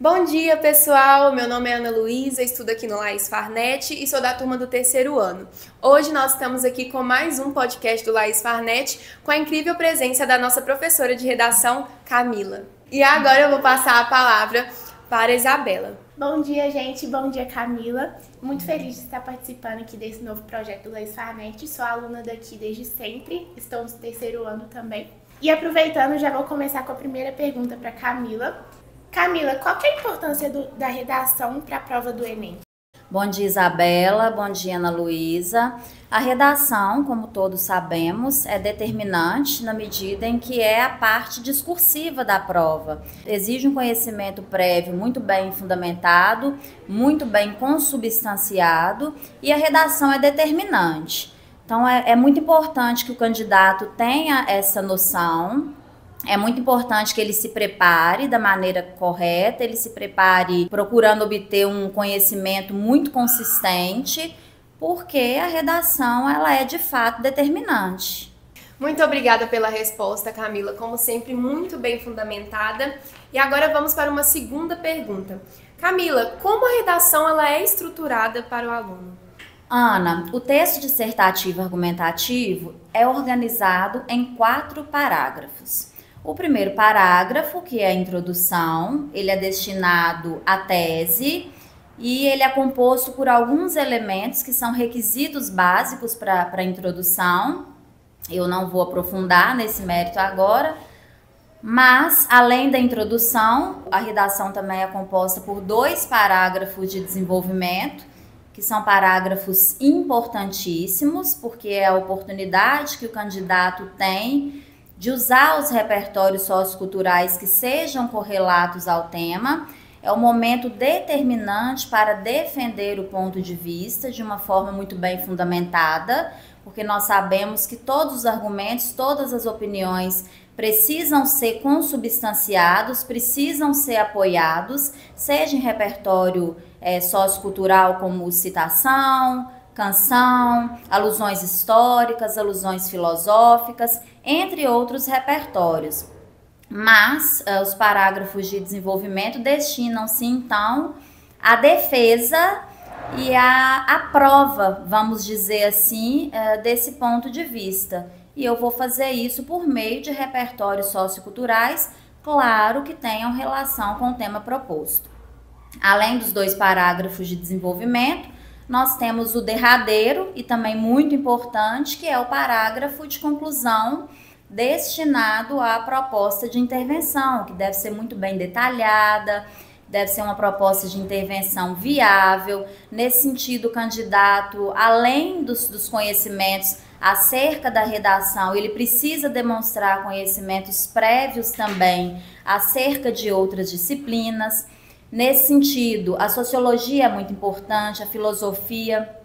Bom dia, pessoal! Meu nome é Ana Luísa, estudo aqui no Laís Farnet e sou da turma do terceiro ano. Hoje nós estamos aqui com mais um podcast do Laís Farnet com a incrível presença da nossa professora de redação, Camila. E agora eu vou passar a palavra para a Isabela. Bom dia, gente. Bom dia, Camila. Muito feliz de estar participando aqui desse novo projeto do Laís Farnet. Sou aluna daqui desde sempre, estou no terceiro ano também. E aproveitando, já vou começar com a primeira pergunta para Camila. Camila, qual que é a importância da redação para a prova do Enem? Bom dia, Isabela. Bom dia, Ana Luísa. A redação, como todos sabemos, é determinante na medida em que é a parte discursiva da prova. Exige um conhecimento prévio muito bem fundamentado, muito bem consubstanciado, e a redação é determinante. Então, é muito importante que o candidato tenha essa noção. É muito importante que ele se prepare da maneira correta, ele se prepare procurando obter um conhecimento muito consistente, porque a redação ela é de fato determinante. Muito obrigada pela resposta, Camila, como sempre muito bem fundamentada. E agora vamos para uma segunda pergunta. Camila, como a redação ela é estruturada para o aluno? Ana, o texto dissertativo argumentativo é organizado em 4 parágrafos. O primeiro parágrafo, que é a introdução, ele é destinado à tese e ele é composto por alguns elementos que são requisitos básicos para a introdução. Eu não vou aprofundar nesse mérito agora, mas além da introdução, a redação também é composta por 2 parágrafos de desenvolvimento, que são parágrafos importantíssimos, porque é a oportunidade que o candidato tem de usar os repertórios socioculturais que sejam correlatos ao tema. É um momento determinante para defender o ponto de vista de uma forma muito bem fundamentada, porque nós sabemos que todos os argumentos, todas as opiniões precisam ser consubstanciados, precisam ser apoiados, seja em repertório sociocultural como citação, canção, alusões históricas, alusões filosóficas, entre outros repertórios. Mas os parágrafos de desenvolvimento destinam-se então à defesa e à prova, vamos dizer assim, desse ponto de vista. E eu vou fazer isso por meio de repertórios socioculturais, claro que tenham relação com o tema proposto. Além dos 2 parágrafos de desenvolvimento, nós temos o derradeiro e também muito importante, que é o parágrafo de conclusão destinado à proposta de intervenção, que deve ser muito bem detalhada, deve ser uma proposta de intervenção viável. Nesse sentido, o candidato, além dos conhecimentos acerca da redação, ele precisa demonstrar conhecimentos prévios também acerca de outras disciplinas. Nesse sentido, a sociologia é muito importante, a filosofia,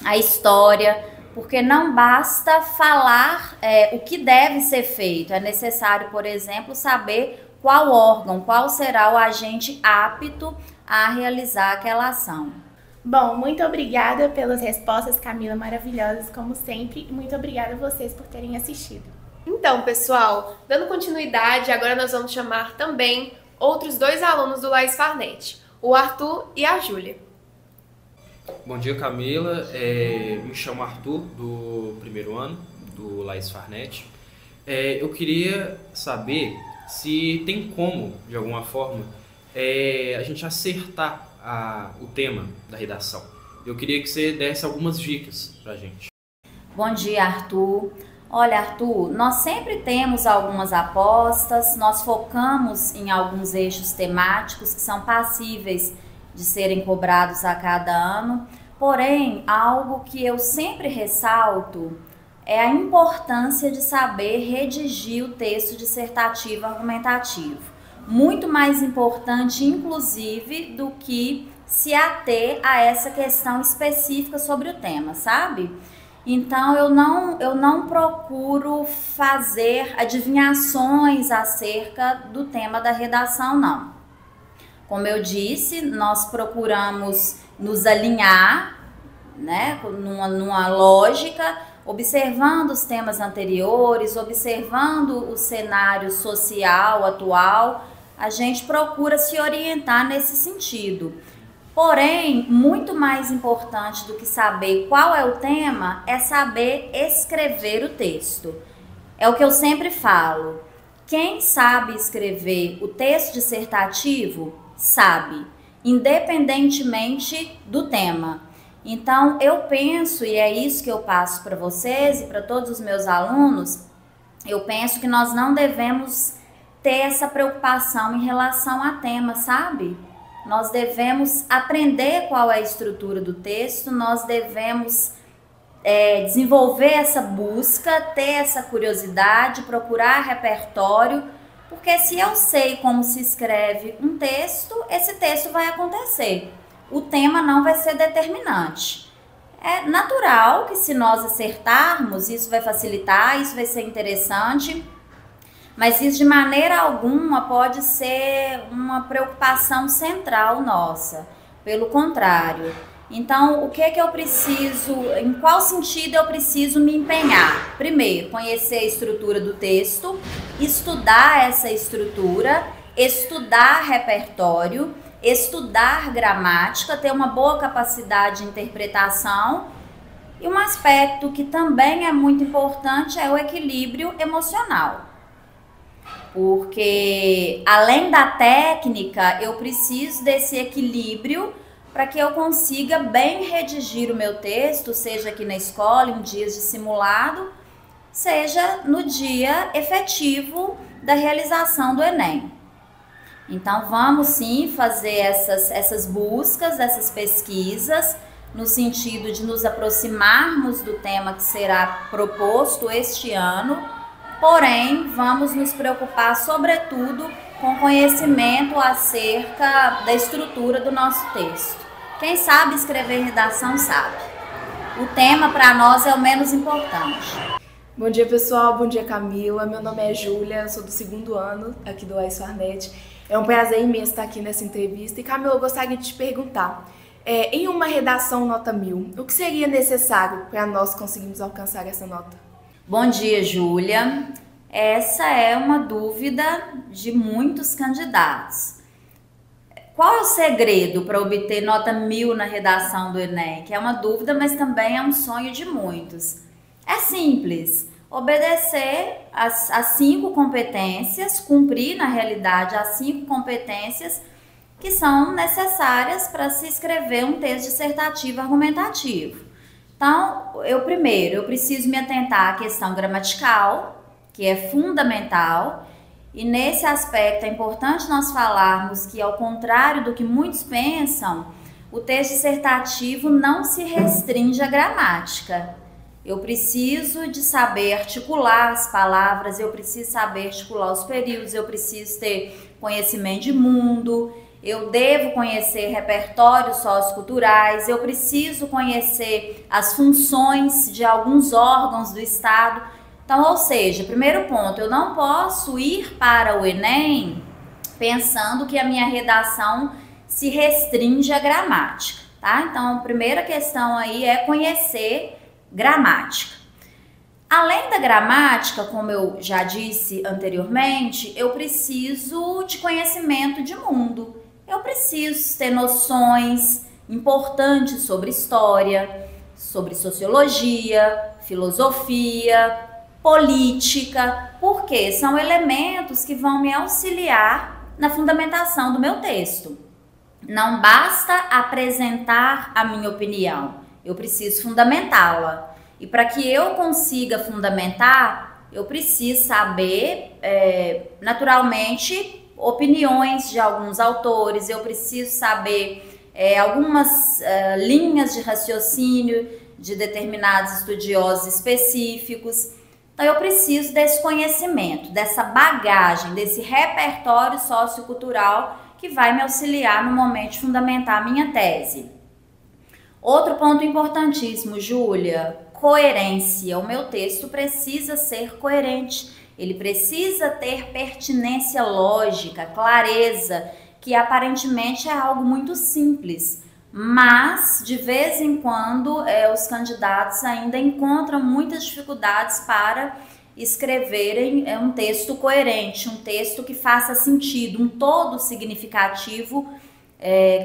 a história, porque não basta falar o que deve ser feito. É necessário, por exemplo, saber qual órgão, qual será o agente apto a realizar aquela ação. Bom, muito obrigada pelas respostas, Camila, maravilhosas, como sempre. E muito obrigada a vocês por terem assistido. Então, pessoal, dando continuidade, agora nós vamos chamar também outros 2 alunos do Laís Farnet, o Arthur e a Júlia. Bom dia, Camila. Me chamo Arthur, do primeiro ano do Laís Farnet. Eu queria saber se tem como, de alguma forma, a gente acertar o tema da redação. Eu queria que você desse algumas dicas pra gente. Bom dia, Arthur. Olha, Arthur, nós sempre temos algumas apostas, nós focamos em alguns eixos temáticos que são passíveis de serem cobrados a cada ano, porém, algo que eu sempre ressalto é a importância de saber redigir o texto dissertativo argumentativo. Muito mais importante, inclusive, do que se ater a essa questão específica sobre o tema, sabe? Então, eu não procuro fazer adivinhações acerca do tema da redação, não. Como eu disse, nós procuramos nos alinhar, né, numa lógica, observando os temas anteriores, observando o cenário social atual, a gente procura se orientar nesse sentido. Porém, muito mais importante do que saber qual é o tema é saber escrever o texto. É o que eu sempre falo. Quem sabe escrever o texto dissertativo, sabe, independentemente do tema. Então, eu penso, e é isso que eu passo para vocês e para todos os meus alunos, eu penso que nós não devemos ter essa preocupação em relação a tema, sabe? Nós devemos aprender qual é a estrutura do texto, nós devemos desenvolver essa busca, ter essa curiosidade, procurar repertório, porque se eu sei como se escreve um texto, esse texto vai acontecer. O tema não vai ser determinante. É natural que se nós acertarmos, isso vai facilitar, isso vai ser interessante, mas isso de maneira alguma pode ser uma preocupação central nossa. Pelo contrário. Então, o que é que eu preciso, em qual sentido eu preciso me empenhar? Primeiro, conhecer a estrutura do texto, estudar essa estrutura, estudar repertório, estudar gramática, ter uma boa capacidade de interpretação. E um aspecto que também é muito importante é o equilíbrio emocional. Porque além da técnica, eu preciso desse equilíbrio para que eu consiga bem redigir o meu texto, seja aqui na escola, em dias de simulado, seja no dia efetivo da realização do Enem. Então, vamos sim fazer essas buscas, essas pesquisas, no sentido de nos aproximarmos do tema que será proposto este ano, porém, vamos nos preocupar, sobretudo, com conhecimento acerca da estrutura do nosso texto. Quem sabe escrever redação sabe. O tema para nós é o menos importante. Bom dia, pessoal. Bom dia, Camila. Meu nome é Júlia, eu sou do 2º ano aqui do Lais Farnete. É um prazer imenso estar aqui nessa entrevista. E, Camila, eu gostaria de te perguntar, em uma redação nota 1000, o que seria necessário para nós conseguirmos alcançar essa nota? Bom dia, Júlia. Essa é uma dúvida de muitos candidatos. Qual é o segredo para obter nota 1000 na redação do Enem? Que é uma dúvida, mas também é um sonho de muitos. É simples, obedecer as 5 competências, cumprir na realidade as 5 competências que são necessárias para se escrever um texto dissertativo argumentativo. Então, eu preciso me atentar à questão gramatical, que é fundamental. E nesse aspecto é importante nós falarmos que, ao contrário do que muitos pensam, o texto dissertativo não se restringe à gramática. Eu preciso de saber articular as palavras, eu preciso saber articular os períodos, eu preciso ter conhecimento de mundo, eu devo conhecer repertórios socioculturais, eu preciso conhecer as funções de alguns órgãos do Estado. Então, ou seja, primeiro ponto, eu não posso ir para o Enem pensando que a minha redação se restringe à gramática, tá? Então, a primeira questão aí é conhecer gramática. Além da gramática, como eu já disse anteriormente, eu preciso de conhecimento de mundo. Eu preciso ter noções importantes sobre história, sobre sociologia, filosofia, política, porque são elementos que vão me auxiliar na fundamentação do meu texto. Não basta apresentar a minha opinião, eu preciso fundamentá-la. E para que eu consiga fundamentar, eu preciso saber, naturalmente, opiniões de alguns autores, eu preciso saber algumas linhas de raciocínio de determinados estudiosos específicos. Então, eu preciso desse conhecimento, dessa bagagem, desse repertório sociocultural que vai me auxiliar no momento de fundamentar a minha tese. Outro ponto importantíssimo, Júlia, coerência. O meu texto precisa ser coerente, ele precisa ter pertinência lógica, clareza, que aparentemente é algo muito simples, mas de vez em quando os candidatos ainda encontram muitas dificuldades para escreverem um texto coerente, um texto que faça sentido, um todo significativo,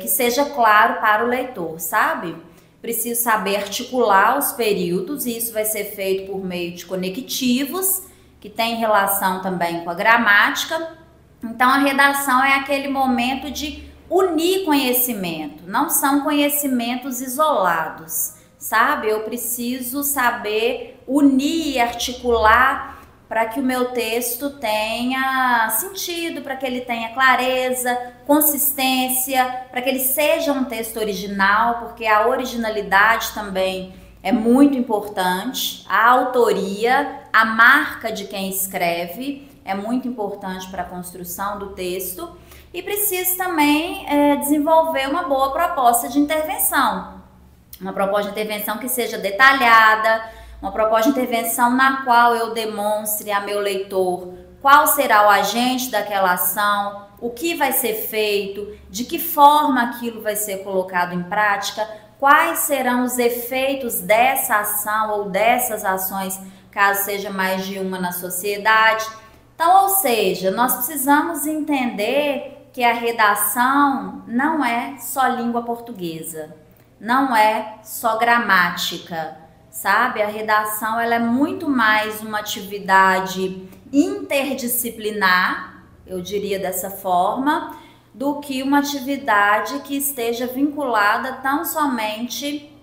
que seja claro para o leitor, sabe? Preciso saber articular os períodos, e isso vai ser feito por meio de conectivos, que tem relação também com a gramática. Então, a redação é aquele momento de unir conhecimento, não são conhecimentos isolados, sabe? Eu preciso saber unir e articular para que o meu texto tenha sentido, para que ele tenha clareza, consistência, para que ele seja um texto original, porque a originalidade também é muito importante, a autoria, a marca de quem escreve é muito importante para a construção do texto, e preciso também desenvolver uma boa proposta de intervenção, uma proposta de intervenção que seja detalhada, uma proposta de intervenção na qual eu demonstre a meu leitor qual será o agente daquela ação, o que vai ser feito, de que forma aquilo vai ser colocado em prática, quais serão os efeitos dessa ação ou dessas ações, caso seja mais de uma na sociedade. Então, ou seja, nós precisamos entender que a redação não é só língua portuguesa, não é só gramática, sabe? A redação ela é muito mais uma atividade interdisciplinar, eu diria dessa forma, do que uma atividade que esteja vinculada tão somente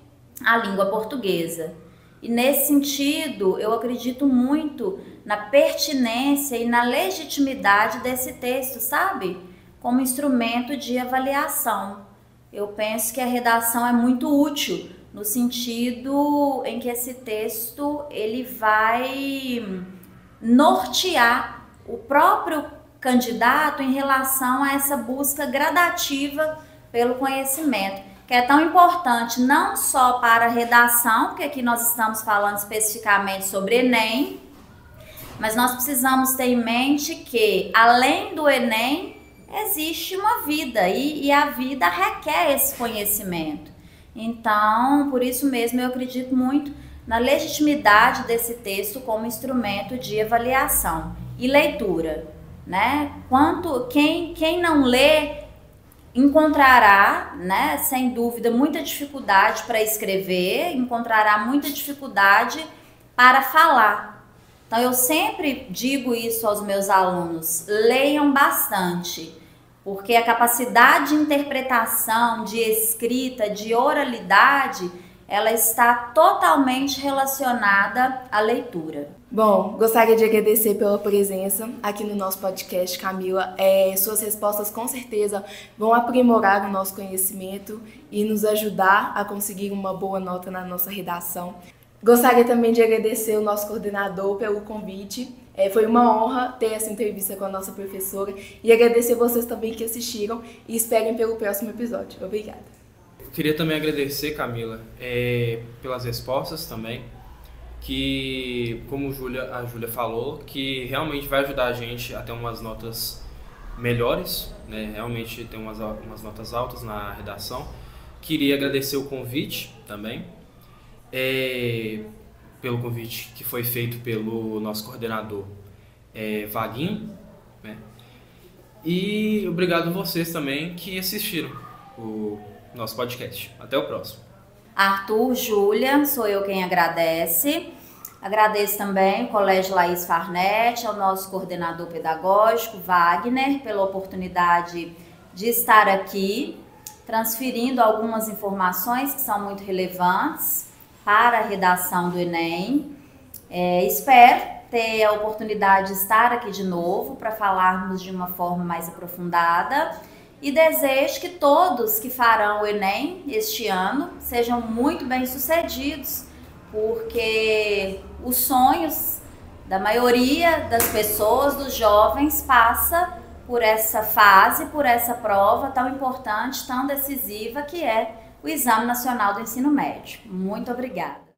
à língua portuguesa. E nesse sentido, eu acredito muito na pertinência e na legitimidade desse texto, sabe? Como instrumento de avaliação. Eu penso que a redação é muito útil no sentido em que esse texto ele vai nortear o próprio candidato em relação a essa busca gradativa pelo conhecimento, que é tão importante não só para a redação, porque aqui nós estamos falando especificamente sobre Enem, mas nós precisamos ter em mente que, além do Enem, existe uma vida e a vida requer esse conhecimento. Então, por isso mesmo, eu acredito muito na legitimidade desse texto como instrumento de avaliação e leitura, né? Quem não lê encontrará, né, sem dúvida, muita dificuldade para escrever, encontrará muita dificuldade para falar. Então, eu sempre digo isso aos meus alunos: leiam bastante, porque a capacidade de interpretação, de escrita, de oralidade, ela está totalmente relacionada à leitura. Bom, gostaria de agradecer pela presença aqui no nosso podcast, Camila. Suas respostas com certeza vão aprimorar o nosso conhecimento e nos ajudar a conseguir uma boa nota na nossa redação. Gostaria também de agradecer o nosso coordenador pelo convite. Foi uma honra ter essa entrevista com a nossa professora e agradecer vocês também que assistiram e esperem pelo próximo episódio. Obrigada. Queria também agradecer, Camila, pelas respostas também, que, como a Júlia falou, que realmente vai ajudar a gente a ter umas notas melhores, né? Realmente ter umas notas altas na redação. Queria agradecer o convite também, pelo convite que foi feito pelo nosso coordenador Vaguinho, né? E obrigado a vocês também que assistiram o nosso podcast. Até o próximo. Arthur, Júlia, sou eu quem agradece. Agradeço também o Colégio Laís Farnete, ao nosso coordenador pedagógico, Wagner, pela oportunidade de estar aqui, transferindo algumas informações que são muito relevantes para a redação do Enem. Espero ter a oportunidade de estar aqui de novo para falarmos de uma forma mais aprofundada e desejo que todos que farão o Enem este ano sejam muito bem-sucedidos, porque os sonhos da maioria das pessoas, dos jovens, passa por essa fase, por essa prova tão importante, tão decisiva, que é o Exame Nacional do Ensino Médio. Muito obrigada.